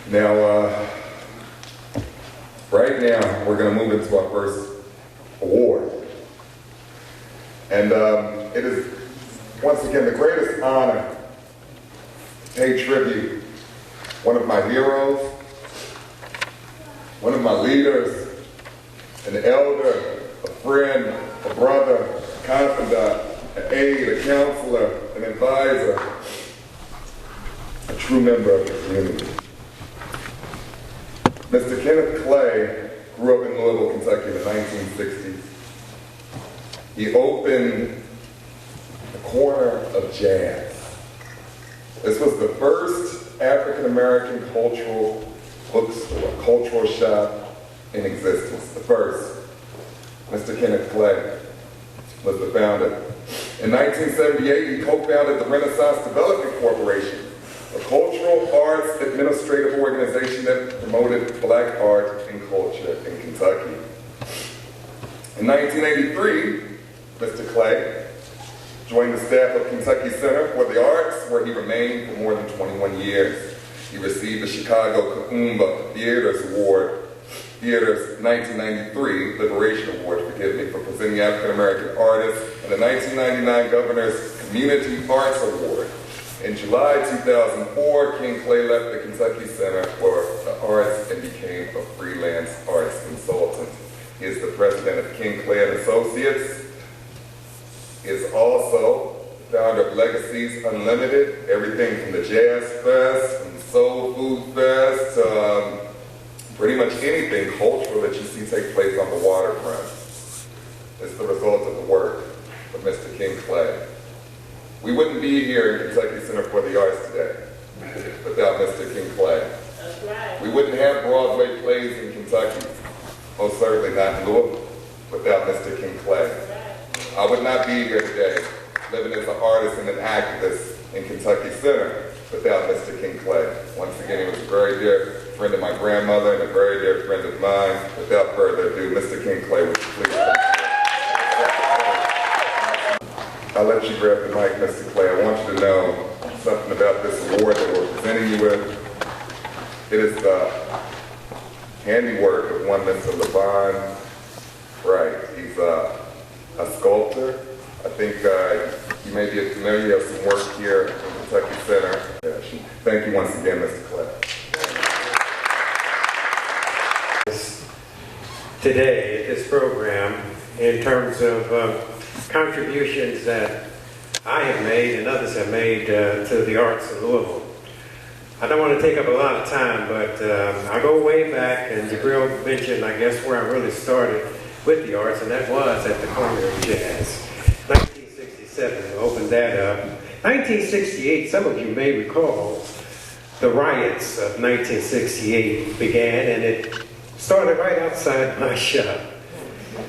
Now, right now, we're going to move into our first award. And it is, once again, the greatest honor to pay tribute. One of my heroes, one of my leaders, an elder, a friend, a brother, a confidant, an aide, a counselor, an advisor, a true member of the community. Mr. Kenneth Clay grew up in Louisville, Kentucky in the 1960s. He opened the corner of jazz. This was the first African-American cultural bookstore, cultural shop in existence. The first. Mr. Kenneth Clay was the founder. In 1978, he co-founded the Renaissance Development Corporation, a cultural arts administrative organization that promoted black art and culture in Kentucky. In 1983, Mr. Clay joined the staff of Kentucky Center for the Arts, where he remained for more than 21 years. He received the Chicago Kaumba Theater's 1993 Liberation Award, for presenting African American artists, and the 1999 Governor's Community Arts Award. In July 2004, King Clay left the Kentucky Center for the Arts and became a freelance arts consultant. He is the president of King Clay and Associates. He is also the founder of Legacies Unlimited, everything from the Jazz Fest, from the Soul Food Fest, to pretty much anything cultural that you see take place on the waterfront. It's the result of the work of Mr. King Clay. We wouldn't be here in Kentucky Center for the Arts today without Mr. King Clay. That's right. We wouldn't have Broadway plays in Kentucky, most certainly not in Louisville, without Mr. King Clay. I would not be here today, living as an artist and an activist in Kentucky Center, without Mr. King Clay. Once again, he was a very dear friend of my grandmother and a very dear friend of mine. Without further ado, Mr. King Clay, would you please come? I'll let you grab the mic, Mr. Clay. I want you to know something about this award that we're presenting you with. It is the handiwork of one Mr. LeVon Wright. He's a sculptor. I think you may be familiar. You have some work here in Kentucky Center. Thank you once again, Mr. Clay. Today at this program, in terms of contributions that I have made and others have made to the arts of Louisville. I don't want to take up a lot of time, but I go way back, and Jabril mentioned, I guess, where I really started with the arts, and that was at the corner of jazz. 1967, we opened that up. 1968, some of you may recall, the riots of 1968 began, and it started right outside my shop.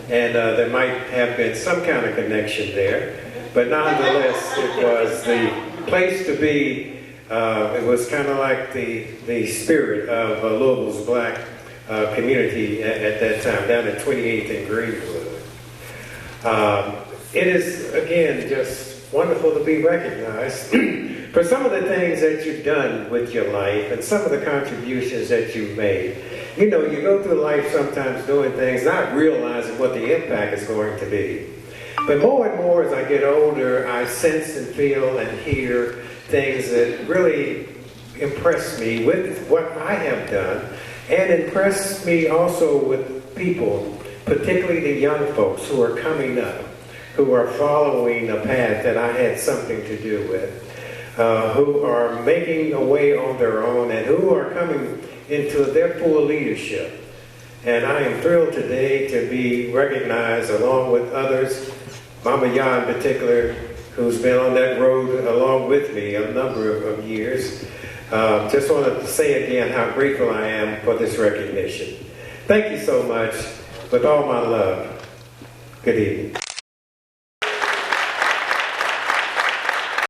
And there might have been some kind of connection there, but nonetheless, it was the place to be. It was kind of like the spirit of Louisville's black community at that time, down at 28th and Greenwood. It is, again, just wonderful to be recognized for some of the things that you've done with your life and some of the contributions that you've made. You know, you go through life sometimes doing things, not realizing what the impact is going to be. But more and more as I get older, I sense and feel and hear things that really impress me with what I have done, and impress me also with people, particularly the young folks who are coming up, who are following a path that I had something to do with, who are making a way on their own, and who are coming into their full leadership. And I am thrilled today to be recognized along with others, Mama Ya in particular, who's been on that road along with me a number of years. Just wanted to say again how grateful I am for this recognition. Thank you so much. With all my love, good evening.